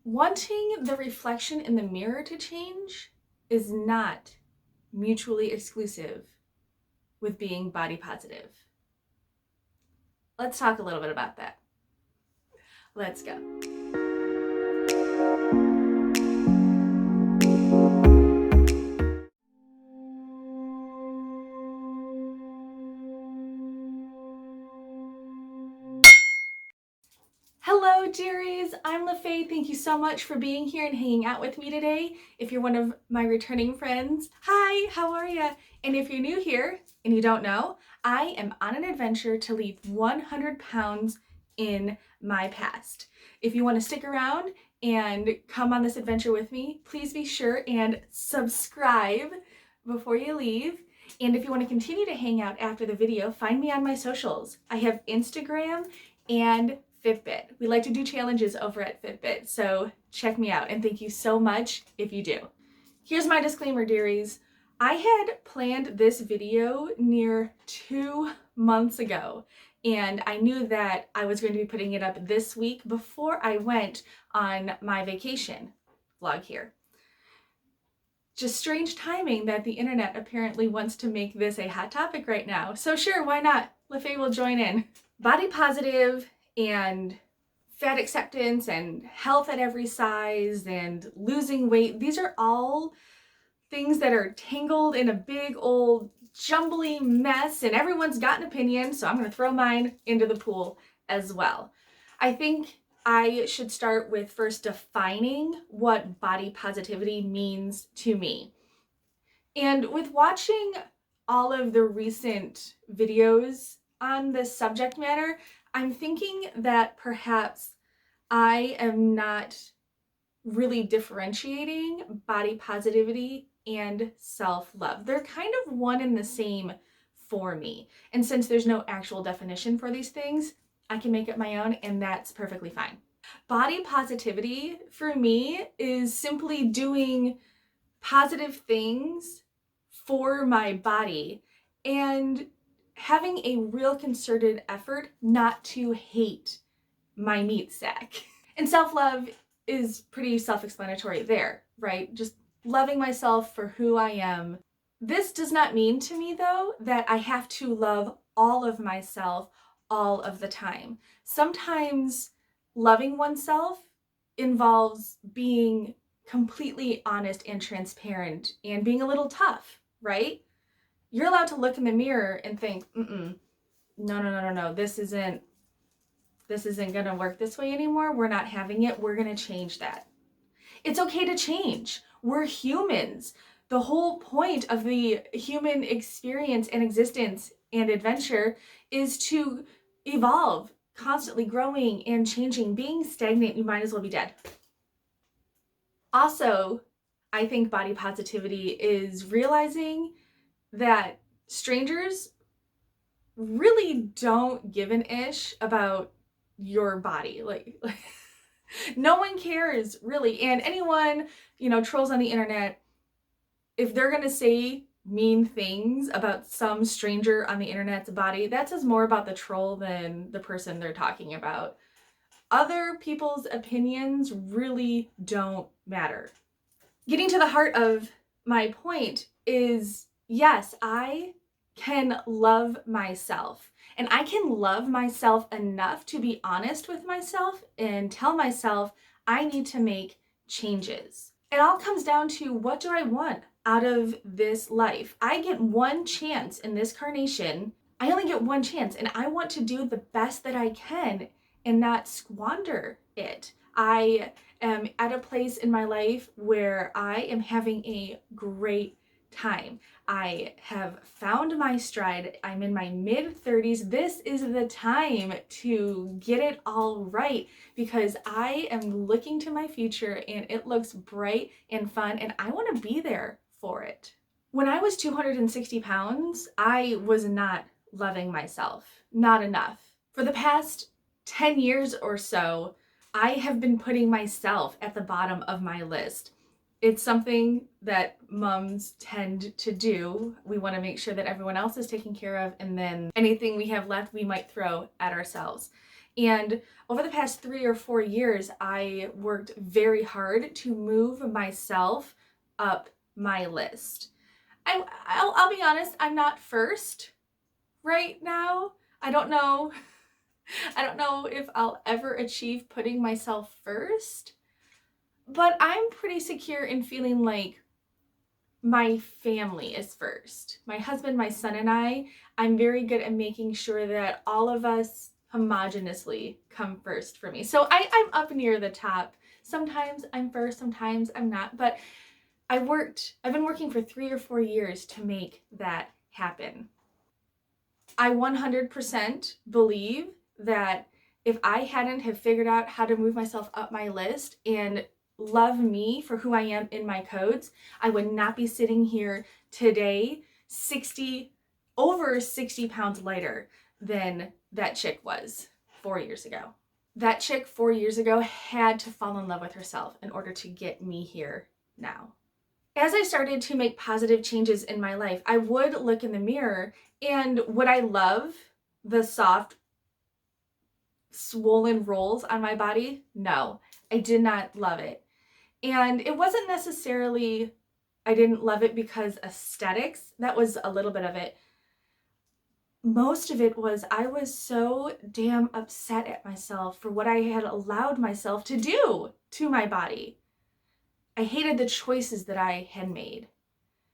Wanting the reflection in the mirror to change is not mutually exclusive with being body positive. Let's talk a little bit about that. Let's go. Hello dearies, I'm LeFae. Thank you so much for being here and hanging out with me today. If you're one of my returning friends, hi, how are ya? And if you're new here and you don't know, I am on an adventure to leave 100 pounds in my past. If you want to stick around and come on this adventure with me, please be sure and subscribe before you leave. And if you want to continue to hang out after the video, find me on my socials. I have Instagram and FitBit. We like to do challenges over at FitBit, so check me out, and thank you so much if you do. Here's my disclaimer, dearies. I had planned this video near 2 months ago, and I knew that I was going to be putting it up this week before I went on my vacation vlog here. Just strange timing that the internet apparently wants to make this a hot topic right now. So sure, why not? LeFae will join in. Body positive and fat acceptance and health at every size and losing weight, these are all things that are tangled in a big old jumbly mess, and everyone's got an opinion, so I'm going to throw mine into the pool as well. I think I should start with first defining what body positivity means to me. And with watching all of the recent videos on this subject matter, I'm thinking that perhaps I am not really differentiating body positivity and self-love. They're kind of one and the same for me. And since there's no actual definition for these things, I can make it my own, and that's perfectly fine. Body positivity for me is simply doing positive things for my body and having a real concerted effort not to hate my meat sack. And self-love is pretty self-explanatory there, right? Just loving myself for who I am. This does not mean to me, though, that I have to love all of myself all of the time. Sometimes loving oneself involves being completely honest and transparent and being a little tough, right? You're allowed to look in the mirror and think, no, this isn't gonna work this way anymore. We're not having it. We're gonna change that. It's okay to change. We're humans. The whole point of the human experience and existence and adventure is to evolve, constantly growing and changing. Being stagnant, you might as well be dead. Also, I think body positivity is realizing that strangers really don't give an ish about your body. Like no one cares really. And anyone, trolls on the internet, if they're gonna say mean things about some stranger on the internet's body, that says more about the troll than the person they're talking about. Other people's opinions really don't matter. Getting to the heart of my point is, yes, I can love myself, and I can love myself enough to be honest with myself and tell myself I need to make changes. It all comes down to, what do I want out of this life? I get one chance in this carnation. I only get one chance, and I want to do the best that I can and not squander it. I am at a place in my life where I am having a great time. I have found my stride. I'm in my mid-30s. This is the time to get it all right, because I am looking to my future and it looks bright and fun, and I want to be there for it. When I was 260 pounds, I was not loving myself, not enough. For the past 10 years or so, I have been putting myself at the bottom of my list. It's something that moms tend to do. We want to make sure that everyone else is taken care of, and then anything we have left we might throw at ourselves. And over the past 3 or 4 years, I worked very hard to move myself up my list. I'll be honest, I'm not first right now. I don't know. I don't know if I'll ever achieve putting myself first, but I'm pretty secure in feeling like my family is first. My husband, my son, and I'm very good at making sure that all of us homogeneously come first for me. So I'm up near the top. Sometimes I'm first, sometimes I'm not, but I've been working for 3 or 4 years to make that happen. I 100% believe that if I hadn't have figured out how to move myself up my list and love me for who I am in my codes, I would not be sitting here today over 60 pounds lighter than that chick was 4 years ago. That chick 4 years ago had to fall in love with herself in order to get me here now. As I started to make positive changes in my life, I would look in the mirror, and would I love the soft, swollen rolls on my body? No, I did not love it. And it wasn't necessarily, I didn't love it because aesthetics, that was a little bit of it. Most of it was I was so damn upset at myself for what I had allowed myself to do to my body. I hated the choices that I had made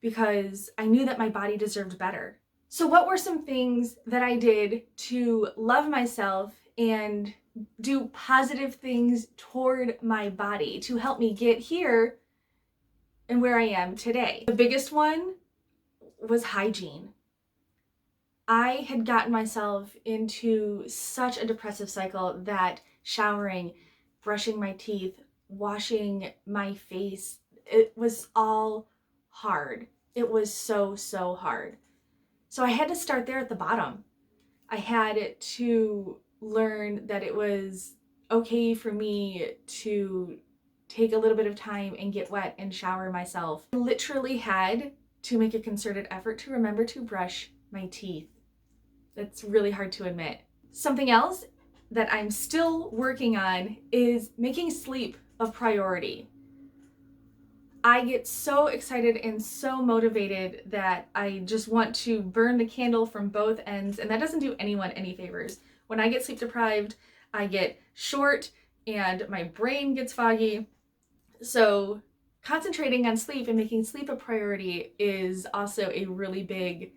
because I knew that my body deserved better. So what were some things that I did to love myself and do positive things toward my body to help me get here and where I am today? The biggest one was hygiene. I had gotten myself into such a depressive cycle that showering, brushing my teeth, washing my face, it was all hard. It was so, so hard. So I had to start there at the bottom. I had to learn that it was okay for me to take a little bit of time and get wet and shower myself. I literally had to make a concerted effort to remember to brush my teeth. That's really hard to admit. Something else that I'm still working on is making sleep a priority. I get so excited and so motivated that I just want to burn the candle from both ends, and that doesn't do anyone any favors. When I get sleep deprived, I get short and my brain gets foggy. So concentrating on sleep and making sleep a priority is also a really big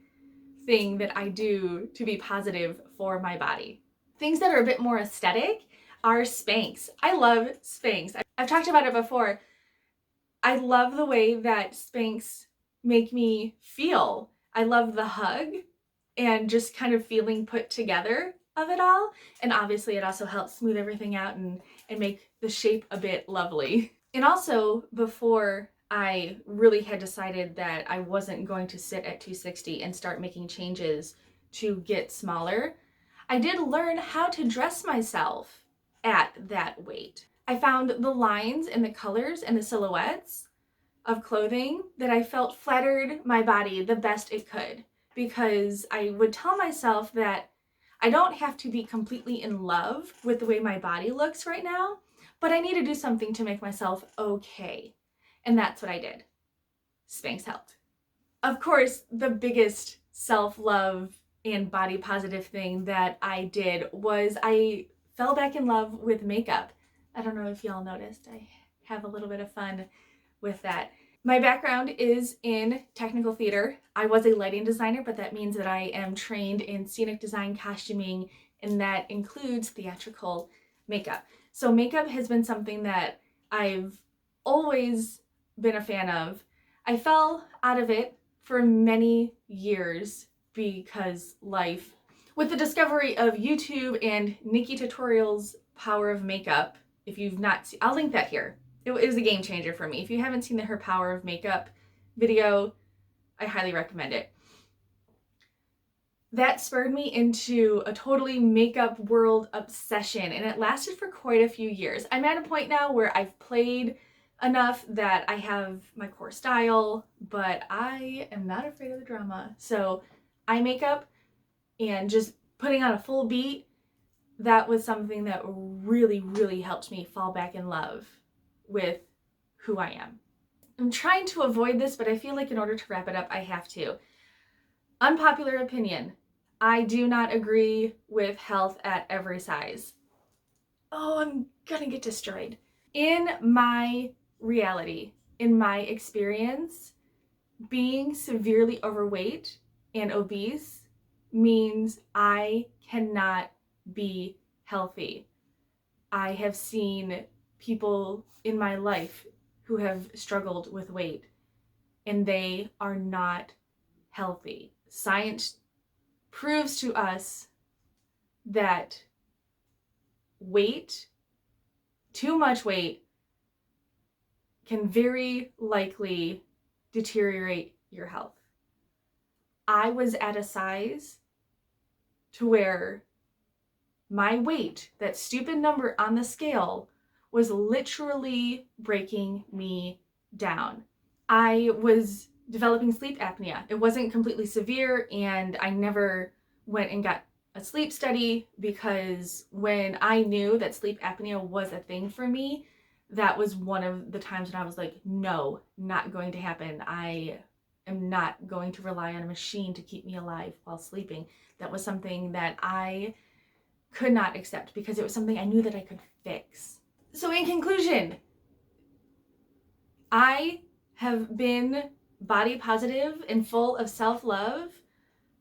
thing that I do to be positive for my body. Things that are a bit more aesthetic are Spanx. I love Spanx. I've talked about it before. I love the way that Spanx make me feel. I love the hug and just kind of feeling put together of it all. And obviously it also helps smooth everything out and make the shape a bit lovely. And also, before I really had decided that I wasn't going to sit at 260 and start making changes to get smaller, I did learn how to dress myself at that weight. I found the lines and the colors and the silhouettes of clothing that I felt flattered my body the best it could, because I would tell myself that I don't have to be completely in love with the way my body looks right now, but I need to do something to make myself okay. And that's what I did. Spanx helped. Of course, the biggest self-love and body positive thing that I did was I fell back in love with makeup. I don't know if y'all noticed, I have a little bit of fun with that. My background is in technical theater. I was a lighting designer, but that means that I am trained in scenic design, costuming, and that includes theatrical makeup. So makeup has been something that I've always been a fan of. I fell out of it for many years because life. With the discovery of YouTube and Nikki Tutorials' Power of Makeup, if you've not seen, I'll link that here. It was a game changer for me. If you haven't seen her Power of Makeup video, I highly recommend it. That spurred me into a totally makeup world obsession, and it lasted for quite a few years. I'm at a point now where I've played enough that I have my core style, but I am not afraid of the drama. So eye makeup and just putting on a full beat that was something that really, really helped me fall back in love with who I am. I'm trying to avoid this, but I feel like in order to wrap it up, I have to. Unpopular opinion. I do not agree with health at every size. Oh, I'm gonna get destroyed. In my reality, in my experience, being severely overweight and obese means I cannot be healthy. I have seen people in my life who have struggled with weight and they are not healthy. Science proves to us that weight, too much weight, can very likely deteriorate your health. I was at a size to where my weight, that stupid number on the scale, was literally breaking me down. I was developing sleep apnea. It wasn't completely severe, and I never went and got a sleep study because when I knew that sleep apnea was a thing for me, that was one of the times when I was like, no, not going to happen. I am not going to rely on a machine to keep me alive while sleeping. That was something that I could not accept because it was something I knew that I could fix. So in conclusion, I have been body positive and full of self-love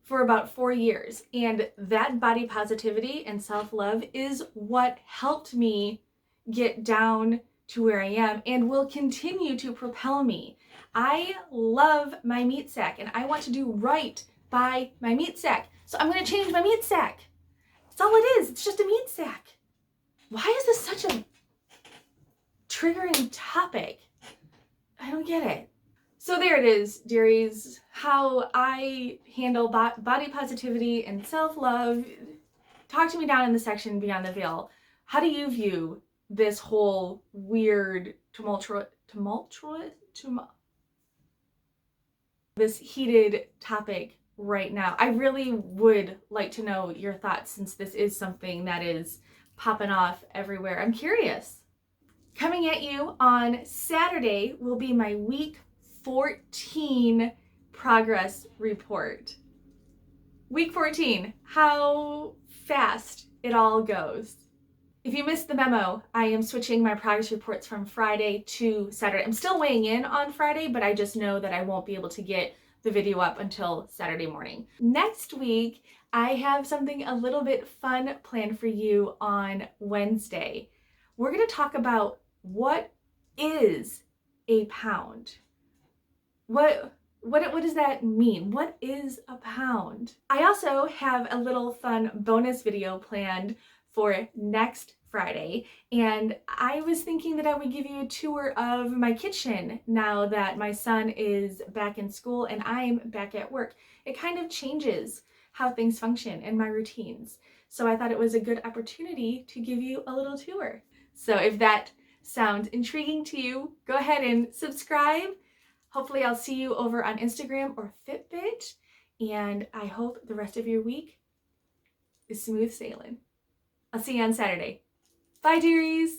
for about 4 years. And that body positivity and self-love is what helped me get down to where I am and will continue to propel me. I love my meat sack and I want to do right by my meat sack. So I'm going to change my meat sack. That's all it is. It's just a meat sack. Why is this such a triggering topic? I don't get it. So there it is, dearies, how I handle body positivity and self-love. Talk to me down in the section beyond the veil. How do you view this whole weird, this heated topic right now? I really would like to know your thoughts since this is something that is popping off everywhere. I'm curious. Coming at you on Saturday will be my week 14 progress report. Week 14, how fast it all goes. If you missed the memo, I am switching my progress reports from Friday to Saturday. I'm still weighing in on Friday, but I just know that I won't be able to get the video up until Saturday morning. Next week, I have something a little bit fun planned for you on Wednesday. We're going to talk about what is a pound. What does that mean? What is a pound? I also have a little fun bonus video planned for next Friday, and I was thinking that I would give you a tour of my kitchen now that my son is back in school and I'm back at work. It kind of changes how things function and my routines. So I thought it was a good opportunity to give you a little tour. So if that sounds intriguing to you, go ahead and subscribe. Hopefully I'll see you over on Instagram or FitBit, and I hope the rest of your week is smooth sailing. I'll see you on Saturday. Bye, dearies!